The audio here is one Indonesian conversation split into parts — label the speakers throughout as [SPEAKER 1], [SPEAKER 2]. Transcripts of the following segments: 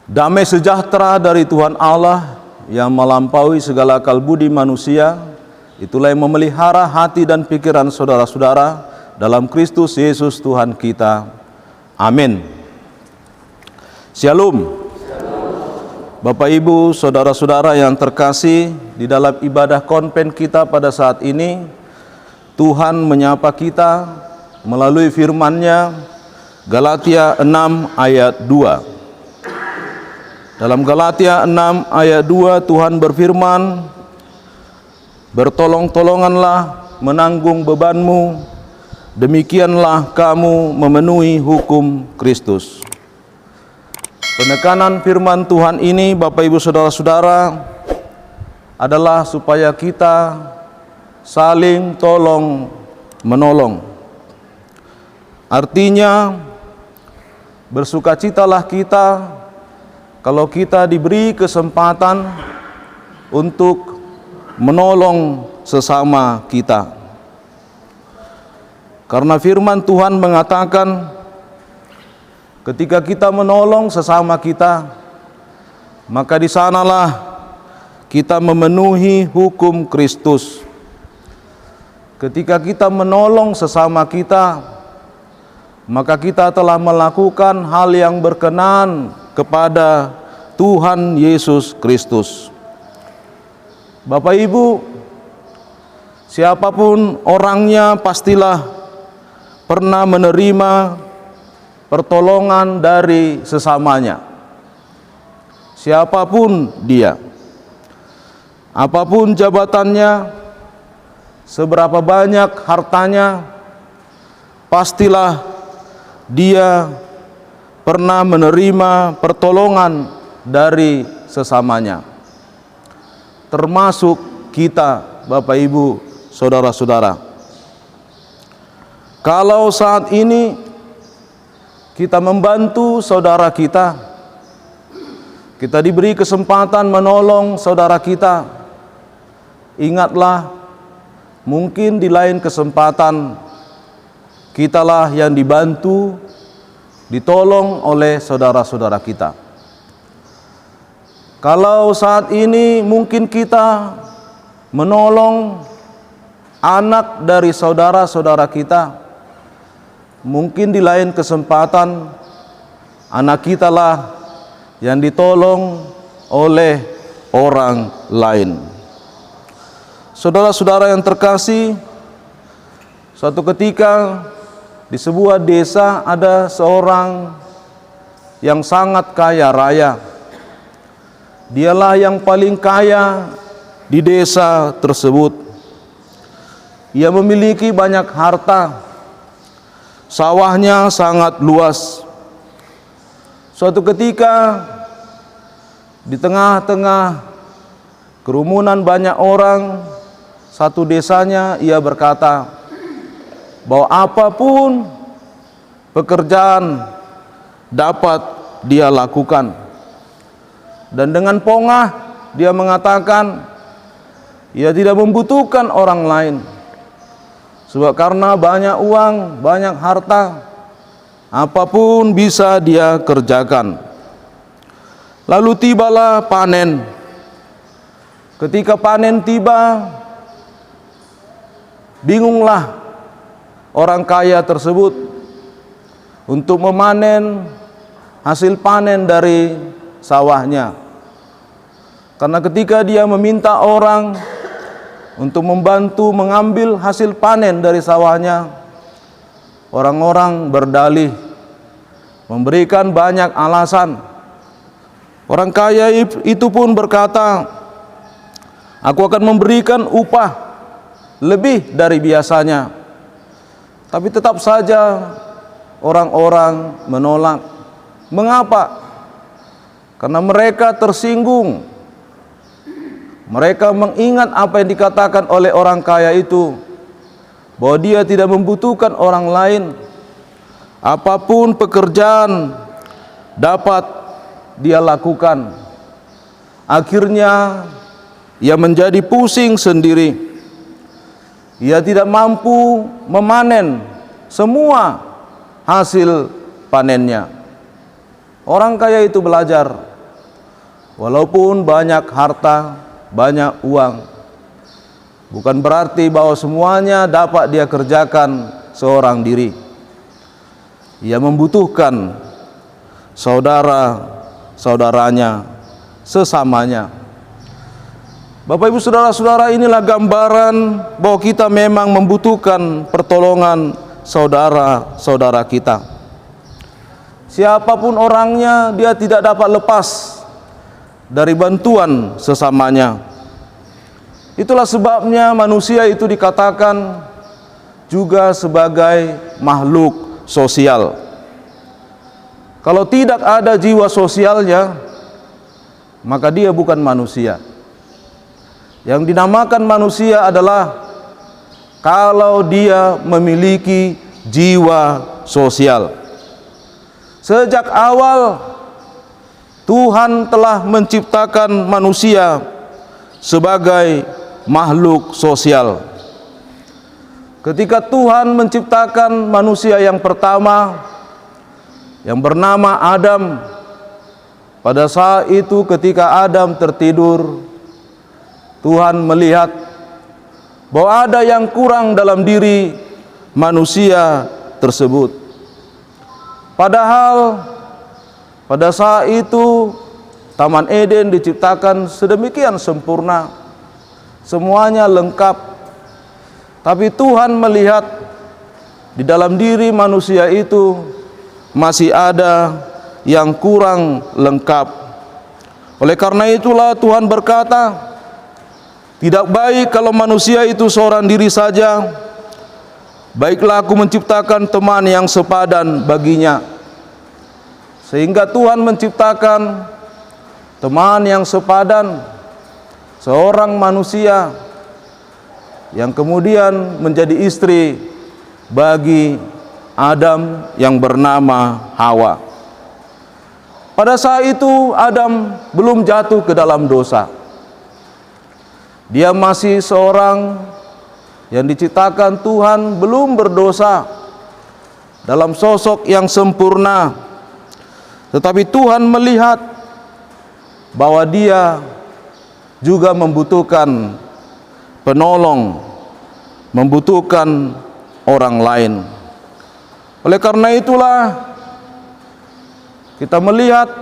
[SPEAKER 1] Damai sejahtera dari Tuhan Allah yang melampaui segala akal budi manusia, itulah yang memelihara hati dan pikiran saudara-saudara dalam Kristus Yesus Tuhan kita. Amin. Shalom. Bapak Ibu, saudara-saudara yang terkasih, di dalam ibadah konpen kita pada saat ini, Tuhan menyapa kita melalui firman-Nya, Galatia 6 ayat 2. Dalam Galatia 6 ayat 2 Tuhan berfirman, "Bertolong-tolonganlah menanggung bebanmu, demikianlah kamu memenuhi hukum Kristus." Penekanan firman Tuhan ini, Bapak Ibu saudara-saudara, adalah supaya kita saling tolong menolong. Artinya, bersukacitalah kita kalau kita diberi kesempatan untuk menolong sesama kita. Karena firman Tuhan mengatakan, ketika kita menolong sesama kita, maka di sanalah kita memenuhi hukum Kristus. Ketika kita menolong sesama kita, maka kita telah melakukan hal yang berkenan kepada Tuhan Yesus Kristus. Bapak Ibu, siapapun orangnya pastilah pernah menerima pertolongan dari sesamanya. Siapapun dia, apapun jabatannya, seberapa banyak hartanya, pastilah dia pernah menerima pertolongan dari sesamanya. Termasuk kita, Bapak Ibu, saudara-saudara. Kalau saat ini kita membantu saudara kita, kita diberi kesempatan menolong saudara kita, ingatlah, mungkin di lain kesempatan kitalah yang dibantu, ditolong oleh saudara-saudara kita. Kalau saat ini mungkin kita menolong anak dari saudara-saudara kita, mungkin di lain kesempatan anak kita lah yang ditolong oleh orang lain. Saudara-saudara yang terkasih, suatu ketika di sebuah desa ada seorang yang sangat kaya raya. Dialah yang paling kaya di desa tersebut. Ia memiliki banyak harta. Sawahnya sangat luas. Suatu ketika di tengah-tengah kerumunan banyak orang, satu desanya ia berkata bahwa apapun pekerjaan dapat dia lakukan. Dan dengan pongah dia mengatakan ia tidak membutuhkan orang lain. Sebab karena banyak uang, banyak harta, apapun bisa dia kerjakan. Lalu tibalah panen. Ketika panen tiba, bingunglah orang kaya tersebut untuk memanen hasil panen dari sawahnya. Karena ketika dia meminta orang untuk membantu mengambil hasil panen dari sawahnya, orang-orang berdalih, memberikan banyak alasan. Orang kaya itu pun berkata, "Aku akan memberikan upah lebih dari biasanya." Tapi tetap saja orang-orang menolak. Mengapa? Karena mereka tersinggung. Mereka mengingat apa yang dikatakan oleh orang kaya itu, bahwa dia tidak membutuhkan orang lain. Apapun pekerjaan dapat dia lakukan. Akhirnya ia menjadi pusing sendiri. Ia tidak mampu memanen semua hasil panennya. Orang kaya itu belajar walaupun banyak harta, banyak uang, bukan berarti bahwa semuanya dapat dia kerjakan seorang diri. Ia membutuhkan saudara-saudaranya, sesamanya. Bapak Ibu saudara-saudara, inilah gambaran bahwa kita memang membutuhkan pertolongan saudara-saudara kita. Siapapun orangnya, dia tidak dapat lepas dari bantuan sesamanya. Itulah sebabnya manusia itu dikatakan juga sebagai makhluk sosial. Kalau tidak ada jiwa sosialnya, maka dia bukan manusia. Yang dinamakan manusia adalah kalau dia memiliki jiwa sosial. Sejak awal Tuhan telah menciptakan manusia sebagai makhluk sosial. Ketika Tuhan menciptakan manusia yang pertama, yang bernama Adam, pada saat itu ketika Adam tertidur, Tuhan melihat bahwa ada yang kurang dalam diri manusia tersebut. Padahal pada saat itu Taman Eden diciptakan sedemikian sempurna, semuanya lengkap. Tapi Tuhan melihat di dalam diri manusia itu masih ada yang kurang lengkap. Oleh karena itulah Tuhan berkata, tidak baik kalau manusia itu seorang diri saja. Baiklah aku menciptakan teman yang sepadan baginya. Sehingga Tuhan menciptakan teman yang sepadan, seorang manusia yang kemudian menjadi istri bagi Adam yang bernama Hawa. Pada saat itu Adam belum jatuh ke dalam dosa. Dia masih seorang yang diciptakan Tuhan, belum berdosa, dalam sosok yang sempurna. Tetapi Tuhan melihat bahwa dia juga membutuhkan penolong, membutuhkan orang lain. Oleh karena itulah kita melihat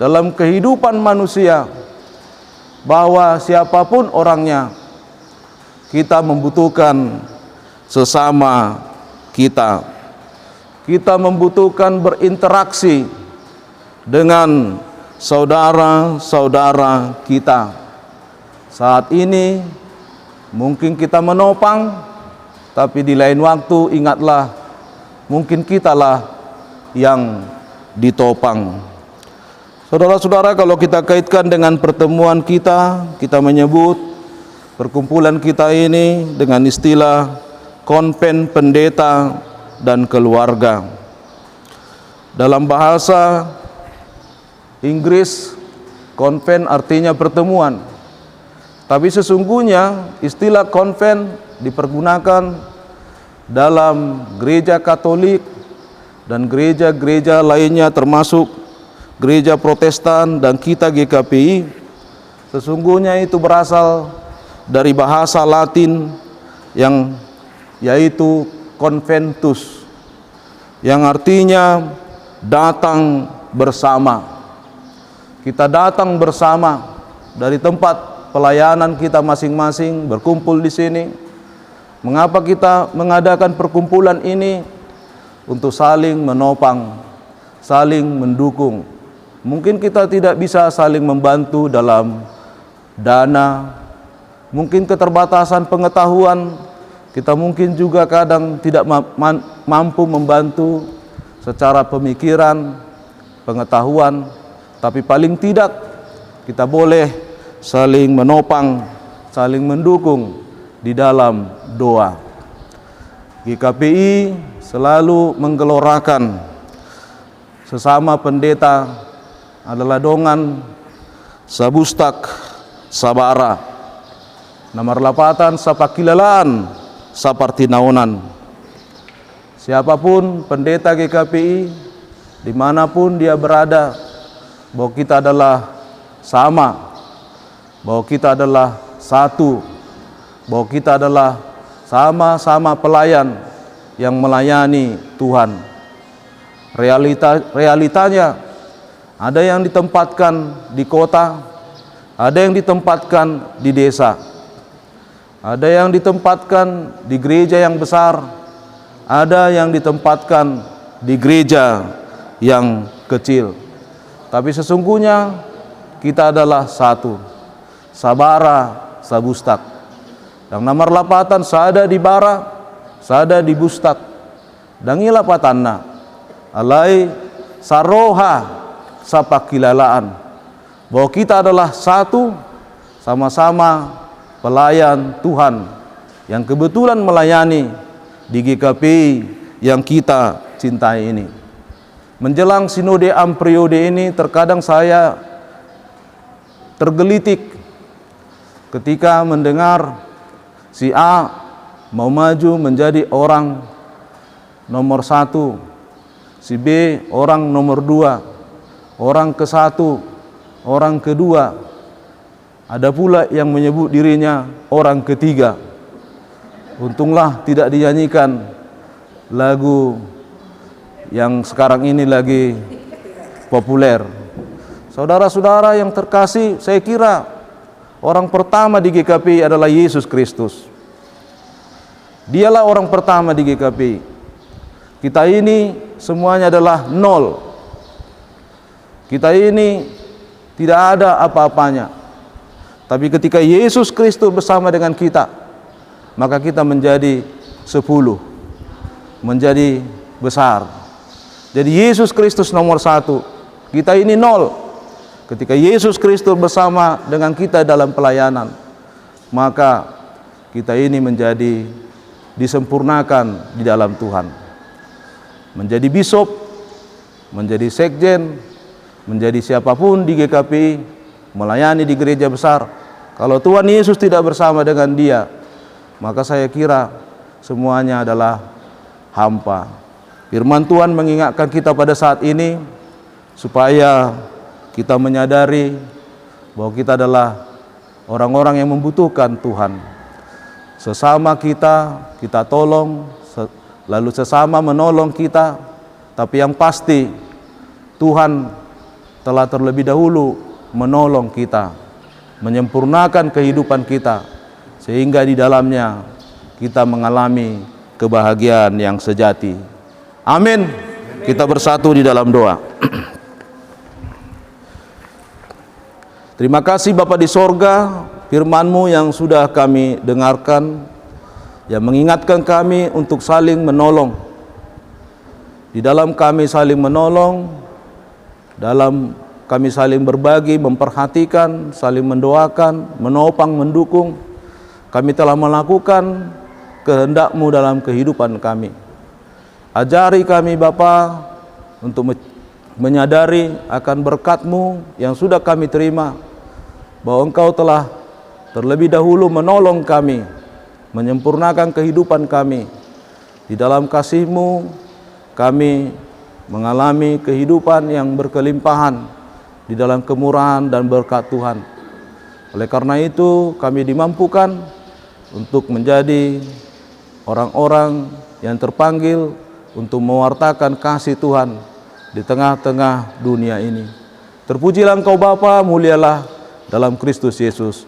[SPEAKER 1] dalam kehidupan manusia bahwa siapapun orangnya, kita membutuhkan sesama kita. Kita membutuhkan berinteraksi dengan saudara-saudara kita. Saat ini mungkin kita menopang, tapi di lain waktu ingatlah, mungkin kitalah yang ditopang. Saudara-saudara, kalau kita kaitkan dengan pertemuan kita menyebut perkumpulan kita ini dengan istilah konven pendeta dan keluarga. Dalam bahasa Inggris, konven artinya pertemuan. Tapi sesungguhnya istilah konven dipergunakan dalam gereja Katolik dan gereja-gereja lainnya, termasuk gereja Protestan dan kita GKPI. Sesungguhnya itu berasal dari bahasa Latin yang yaitu conventus, yang artinya datang bersama. Kita datang bersama dari tempat pelayanan kita masing-masing, berkumpul di sini. Mengapa kita mengadakan perkumpulan ini? Untuk saling menopang, saling mendukung. Mungkin kita tidak bisa saling membantu dalam dana, mungkin keterbatasan pengetahuan, kita mungkin juga kadang tidak mampu membantu secara pemikiran, pengetahuan, tapi paling tidak kita boleh saling menopang, saling mendukung di dalam doa. GKPI selalu menggelorakan sesama pendeta adalah dongan sabustak sabara, nomor lapatan sapakilalaan sapartinaunan. Siapapun pendeta GKPI, dimanapun dia berada, bahwa kita adalah sama, bahwa kita adalah satu, bahwa kita adalah sama-sama pelayan yang melayani Tuhan. Realitanya ada yang ditempatkan di kota, ada yang ditempatkan di desa, ada yang ditempatkan di gereja yang besar, ada yang ditempatkan di gereja yang kecil. Tapi sesungguhnya kita adalah satu, sabara sabustak. Yang nomor lapatan sada di bara, sada di bustak. Dangila patanna, alai saroha sapakilalaan. Bahwa kita adalah satu, sama-sama pelayan Tuhan yang kebetulan melayani di GKP yang kita cintai ini. Menjelang sinode periode ini, terkadang saya tergelitik ketika mendengar si A mau maju menjadi orang nomor 1, si B orang nomor 2, orang ke-1, orang kedua, ada pula yang menyebut dirinya orang ketiga. Untunglah tidak dinyanyikan lagu yang sekarang ini lagi populer. Saudara-saudara yang terkasih, saya kira orang pertama di GKP adalah Yesus Kristus. Dialah orang pertama di GKP. Kita ini semuanya adalah nol. Kita ini tidak ada apa-apanya. Tapi ketika Yesus Kristus bersama dengan kita, maka kita menjadi 10, menjadi besar. Jadi Yesus Kristus nomor 1, kita ini nol. Ketika Yesus Kristus bersama dengan kita dalam pelayanan, maka kita ini menjadi disempurnakan di dalam Tuhan. Menjadi bisop, menjadi sekjen, menjadi siapapun di GKP, melayani di gereja besar, kalau Tuhan Yesus tidak bersama dengan dia, maka saya kira semuanya adalah hampa. Firman Tuhan mengingatkan kita pada saat ini supaya kita menyadari bahwa kita adalah orang-orang yang membutuhkan Tuhan. Sesama kita tolong, lalu sesama menolong kita, tapi yang pasti Tuhan telah terlebih dahulu menolong kita, menyempurnakan kehidupan kita, sehingga di dalamnya kita mengalami kebahagiaan yang sejati. Amin. Kita bersatu di dalam doa. Terima kasih Bapa di sorga, firman-Mu yang sudah kami dengarkan, yang mengingatkan kami untuk saling menolong. Di dalam kami saling menolong, dalam kami saling berbagi, memperhatikan, saling mendoakan, menopang, mendukung, kami telah melakukan kehendak-Mu dalam kehidupan kami. Ajari kami Bapa untuk menyadari akan berkat-Mu yang sudah kami terima, bahwa Engkau telah terlebih dahulu menolong kami, menyempurnakan kehidupan kami. Di dalam kasih-Mu kami mengalami kehidupan yang berkelimpahan di dalam kemurahan dan berkat Tuhan. Oleh karena itu kami dimampukan untuk menjadi orang-orang yang terpanggil untuk mewartakan kasih Tuhan di tengah-tengah dunia ini. Terpujilah Engkau Bapa, mulialah dalam Kristus Yesus.